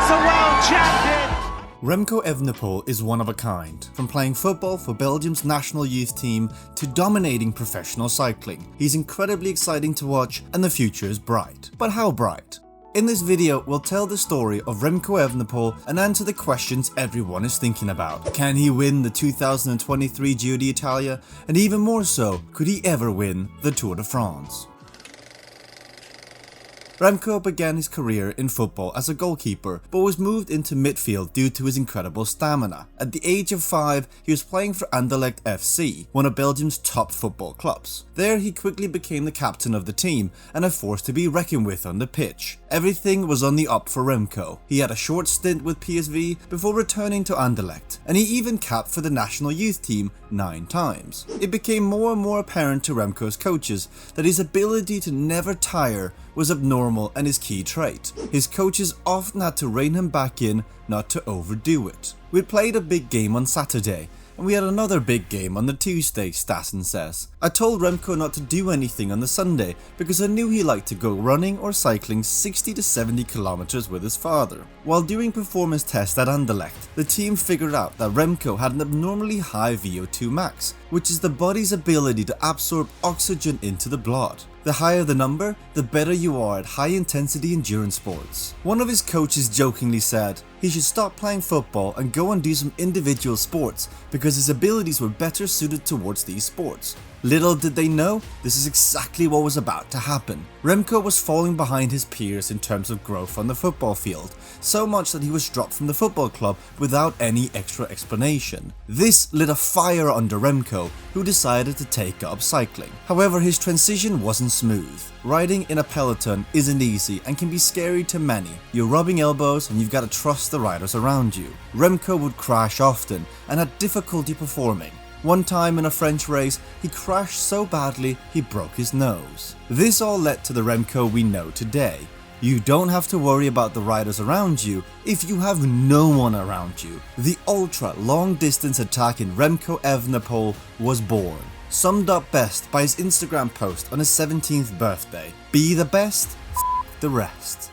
the world champion! Remco Evenepoel is one of a kind. From playing football for Belgium's national youth team to dominating professional cycling, he's incredibly exciting to watch and the future is bright. But how bright? In this video, we'll tell the story of Remco Evenepoel and answer the questions everyone is thinking about. Can he win the 2023 Giro d'Italia? And even more so, could he ever win the Tour de France? Remco began his career in football as a goalkeeper, but was moved into midfield due to his incredible stamina. At the age of 5, he was playing for Anderlecht FC, one of Belgium's top football clubs. There he quickly became the captain of the team and a force to be reckoned with on the pitch. Everything was on the up for Remco. He had a short stint with PSV before returning to Anderlecht, and he even capped for the national youth team 9 times. It became more and more apparent to Remco's coaches that his ability to never tire was abnormal and his key trait. His coaches often had to rein him back in not to overdo it. We played a big game on Saturday, and we had another big game on the Tuesday, Stassen says. I told Remco not to do anything on the Sunday because I knew he liked to go running or cycling 60 to 70 kilometers with his father. While doing performance tests at Anderlecht, the team figured out that Remco had an abnormally high VO2 max, which is the body's ability to absorb oxygen into the blood. The higher the number, the better you are at high-intensity endurance sports. One of his coaches jokingly said he should stop playing football and go and do some individual sports because his abilities were better suited towards these sports. Little did they know, this is exactly what was about to happen. Remco was falling behind his peers in terms of growth on the football field, so much that he was dropped from the football club without any extra explanation. This lit a fire under Remco, who decided to take up cycling. However, his transition wasn't smooth. Riding in a peloton isn't easy and can be scary to many. You're rubbing elbows and you've got to trust the riders around you. Remco would crash often and had difficulty performing. One time in a French race, he crashed so badly he broke his nose. This all led to the Remco we know today. You don't have to worry about the riders around you if you have no one around you. The ultra long distance attack in Remco Evenepoel was born. Summed up best by his Instagram post on his 17th birthday. Be the best, the rest.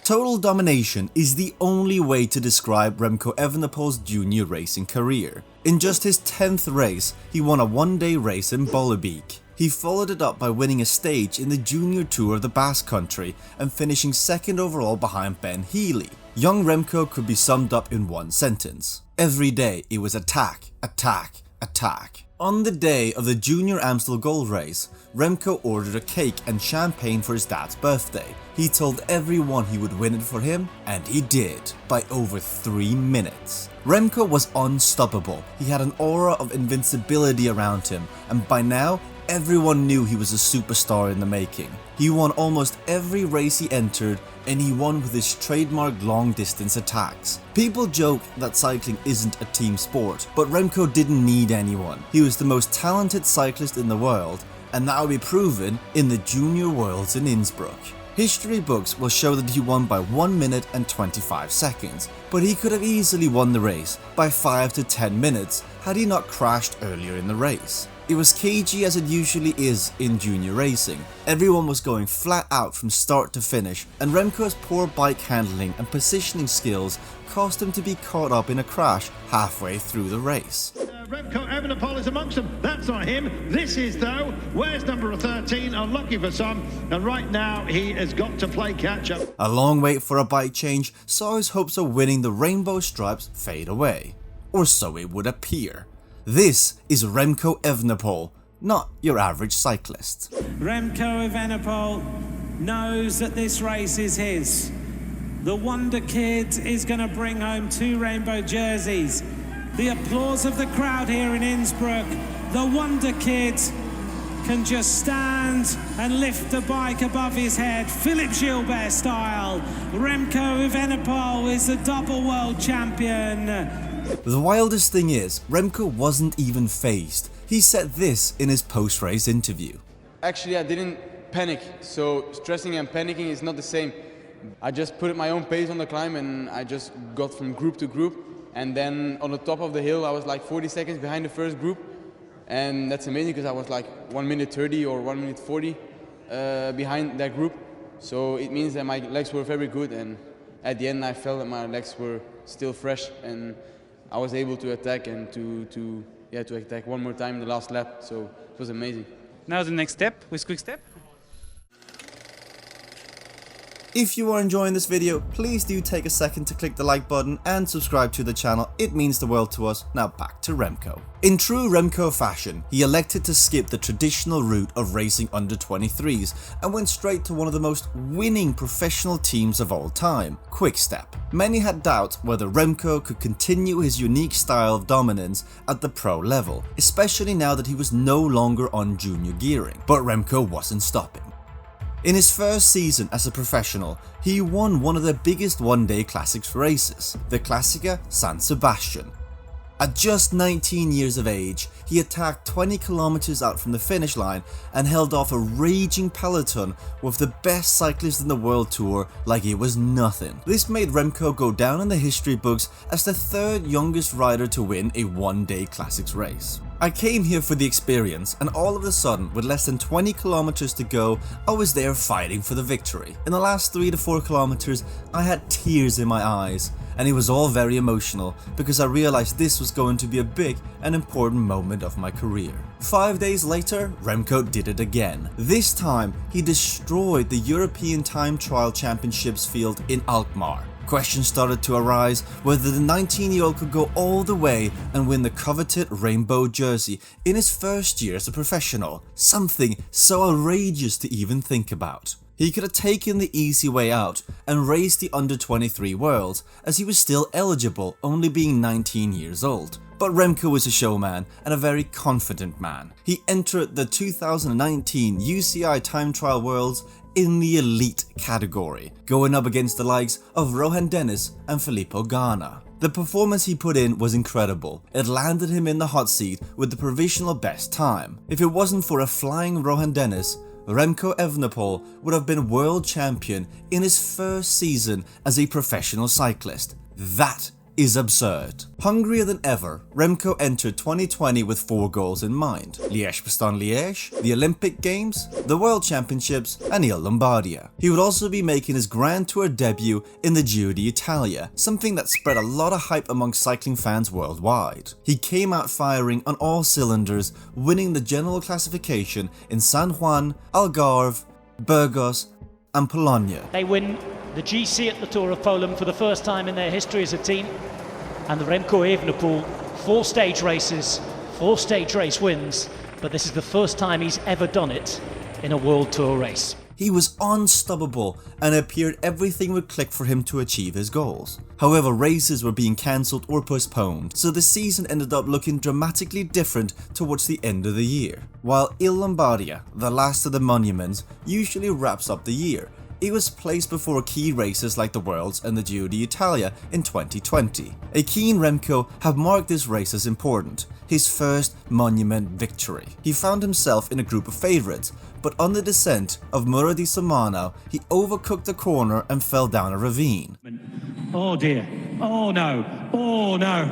Total domination is the only way to describe Remco Evenepoel's junior racing career. In just his 10th race, he won a one-day race in Bollebeek. He followed it up by winning a stage in the Junior Tour of the Basque Country and finishing 2nd overall behind Ben Healy. Young Remco could be summed up in one sentence. Every day it was attack, attack, attack. On the day of the Junior Amstel Gold Race, Remco ordered a cake and champagne for his dad's birthday. He told everyone he would win it for him, and he did, by over 3 minutes. Remco was unstoppable. He had an aura of invincibility around him, and by now, everyone knew he was a superstar in the making. He won almost every race he entered, and he won with his trademark long-distance attacks. People joke that cycling isn't a team sport, but Remco didn't need anyone. He was the most talented cyclist in the world, and that will be proven in the Junior Worlds in Innsbruck. History books will show that he won by 1 minute and 25 seconds, but he could have easily won the race by 5 to 10 minutes had he not crashed earlier in the race. It was cagey as it usually is in junior racing. Everyone was going flat out from start to finish, and Remco's poor bike handling and positioning skills caused him to be caught up in a crash halfway through the race. Remco Evenepoel is amongst them. That's not him. This is though. Where's number 13? Unlucky for some. And right now he has got to play catch up. A long wait for a bike change saw his hopes of winning the rainbow stripes fade away. Or so it would appear. This is Remco Evenepoel, not your average cyclist. Remco Evenepoel knows that this race is his. The Wonder Kid is going to bring home 2 rainbow jerseys. The applause of the crowd here in Innsbruck. The Wonder Kid can just stand and lift the bike above his head, Philippe Gilbert style. Remco Evenepoel is the double world champion. The wildest thing is, Remco wasn't even phased. He said this in his post-race interview. Actually, I didn't panic, so stressing and panicking is not the same. I just put my own pace on the climb and I just got from group to group. And then on the top of the hill, I was like 40 seconds behind the first group. And that's amazing because I was like 1 minute 30 or 1 minute 40 behind that group. So it means that my legs were very good, and at the end I felt that my legs were still fresh, and I was able to attack and to attack one more time in the last lap. So it was amazing. Now the next step with Quickstep. If you are enjoying this video, please do take a second to click the like button and subscribe to the channel. It means the world to us. Now back to Remco. In true Remco fashion, he elected to skip the traditional route of racing under 23s and went straight to one of the most winning professional teams of all time, Quickstep. Many had doubts whether Remco could continue his unique style of dominance at the pro level, especially now that he was no longer on junior gearing. But Remco wasn't stopping. In his first season as a professional, he won one of the biggest one-day classics races, the Classica San Sebastian. At just 19 years of age, he attacked 20 kilometers out from the finish line and held off a raging peloton with the best cyclist in the World Tour like it was nothing. This made Remco go down in the history books as the third youngest rider to win a one-day classics race. I came here for the experience, and all of a sudden, with less than 20 kilometers to go, I was there fighting for the victory. In the last 3 to 4 kilometers, I had tears in my eyes, and it was all very emotional because I realized this was going to be a big and important moment of my career. 5 days later, Remco did it again. This time, he destroyed the European Time Trial Championships field in Alkmaar. Questions started to arise whether the 19-year-old could go all the way and win the coveted rainbow jersey in his first year as a professional, something so outrageous to even think about. He could have taken the easy way out and raced the under-23 Worlds, as he was still eligible, only being 19 years old. But Remco was a showman and a very confident man. He entered the 2019 UCI Time Trial Worlds in the elite category, going up against the likes of Rohan Dennis and Filippo Ganna. The performance he put in was incredible. It landed him in the hot seat with the provisional best time. If it wasn't for a flying Rohan Dennis, Remco Evenepoel would have been world champion in his first season as a professional cyclist. That is absurd. Hungrier than ever, Remco entered 2020 with 4 goals in mind: Liege Bastogne Liegne, the Olympic Games, the World Championships, and Il Lombardia. He would also be making his Grand Tour debut in the Giro d'Italia, something that spread a lot of hype among cycling fans worldwide. He came out firing on all cylinders, winning the general classification in San Juan, Algarve, Burgos, and Bologna. They win the GC at the Tour of Poland for the first time in their history as a team, and the Remco Evenepoel 4 stage races, 4 stage race wins, but this is the first time he's ever done it in a World Tour race. He was unstoppable and it appeared everything would click for him to achieve his goals. However, races were being cancelled or postponed, so the season ended up looking dramatically different towards the end of the year. While Il Lombardia, the last of the monuments, usually wraps up the year, it was placed before key races like the Worlds and the Giro d'Italia in 2020. A keen Remco had marked this race as important, his first monument victory. He found himself in a group of favourites, but on the descent of Muro di Somano, he overcooked the corner and fell down a ravine. Oh dear, oh no, oh no.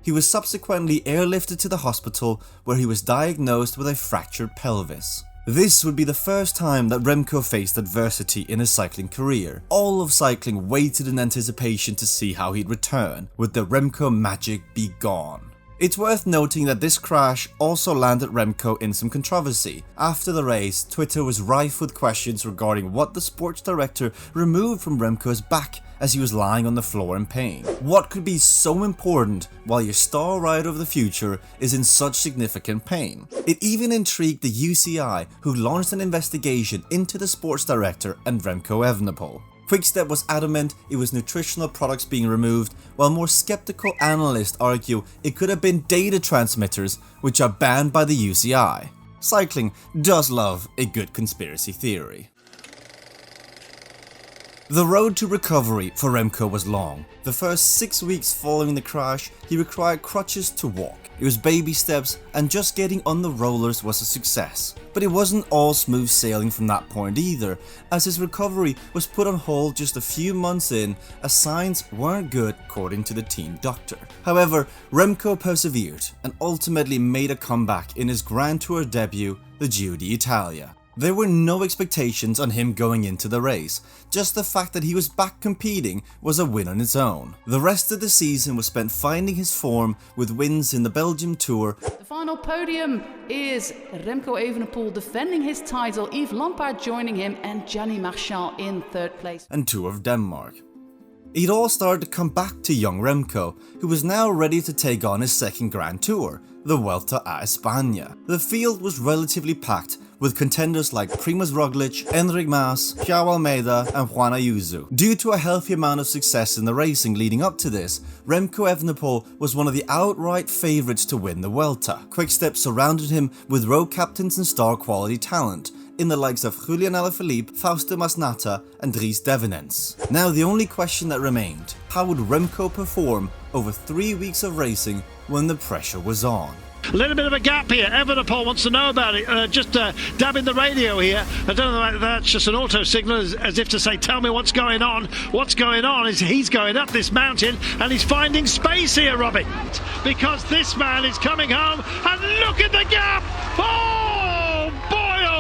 He was subsequently airlifted to the hospital where he was diagnosed with a fractured pelvis. This would be the first time that Remco faced adversity in his cycling career. All of cycling waited in anticipation to see how he'd return, would the Remco magic be gone? It's worth noting that this crash also landed Remco in some controversy. After the race, Twitter was rife with questions regarding what the sports director removed from Remco's back as he was lying on the floor in pain. What could be so important while your star rider of the future is in such significant pain? It even intrigued the UCI, who launched an investigation into the sports director and Remco Evenepoel. Quickstep was adamant it was nutritional products being removed, while more skeptical analysts argue it could have been data transmitters, which are banned by the UCI. Cycling does love a good conspiracy theory. The road to recovery for Remco was long. The first 6 weeks following the crash, he required crutches to walk. It was baby steps, and just getting on the rollers was a success. But it wasn't all smooth sailing from that point either, as his recovery was put on hold just a few months in, as signs weren't good according to the team doctor. However, Remco persevered and ultimately made a comeback in his Grand Tour debut, the the Giro d'Italia. There were no expectations on him going into the race, just the fact that he was back competing was a win on its own. The rest of the season was spent finding his form with wins in the Belgium Tour. The final podium is Remco Evenepoel defending his title, Il Lombardia joining him, and Gianni Marchal in third place. And Tour of Denmark. It all started to come back to young Remco, who was now ready to take on his second Grand Tour, the Vuelta a Espana. The field was relatively packed, with contenders like Primož Roglic, Enric Mas, Joao Almeida and Juan Ayuso. Due to a healthy amount of success in the racing leading up to this, Remco Evenepoel was one of the outright favourites to win the Vuelta. Quickstep surrounded him with road captains and star quality talent, in the likes of Julian Alaphilippe, Fausto Masnada and Dries Devenens. Now the only question that remained, how would Remco perform over 3 weeks of racing when the pressure was on? A little bit of a gap here. Evenepoel wants to know about it. Just dabbing the radio here. I don't know whether that's just an auto signal, as if to say, tell me what's going on. What's going on is he's going up this mountain and he's finding space here, Robbie. Because this man is coming home and look at the gap. Oh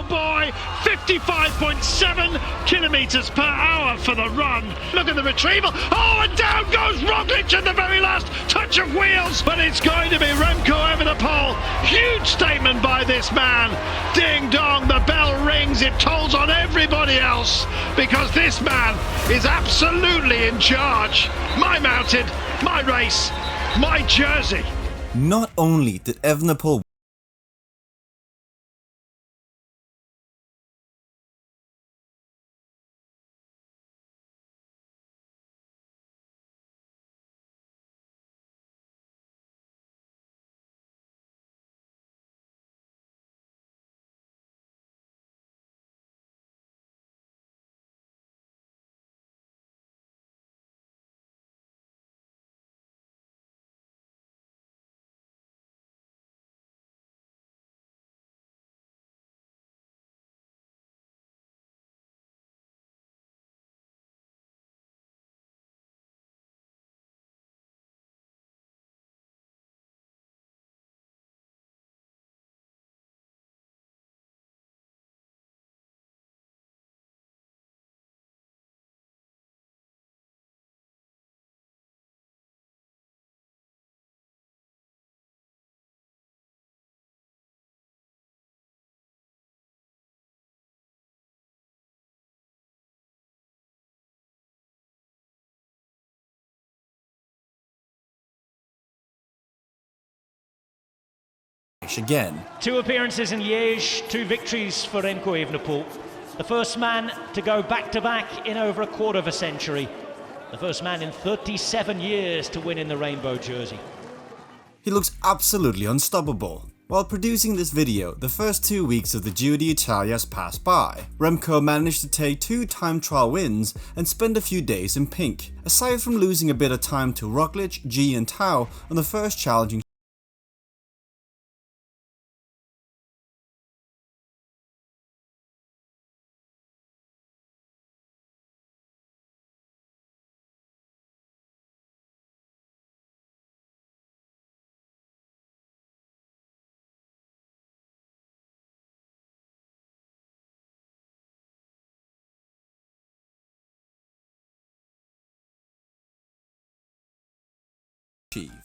boy, 55.7 kilometers per hour for the run. Look at the retrieval. Oh, and down goes Roglic at the very last touch of wheels. But it's going to be Remco Evenepoel. Huge statement by this man. Ding dong, the bell rings. It tolls on everybody else because this man is absolutely in charge. My mountain, my race, my jersey. Not only did Evenepoel again. 2 appearances in Liège, 2 victories for Remco Evenepoel. The first man to go back-to-back in over a quarter of a century. The first man in 37 years to win in the rainbow jersey. He looks absolutely unstoppable. While producing this video, the first 2 weeks of the Giro d'Italia has passed by. Remco managed to take 2 time trial wins and spend a few days in pink. Aside from losing a bit of time to Roglic, G and Tao on the first challenging achieve.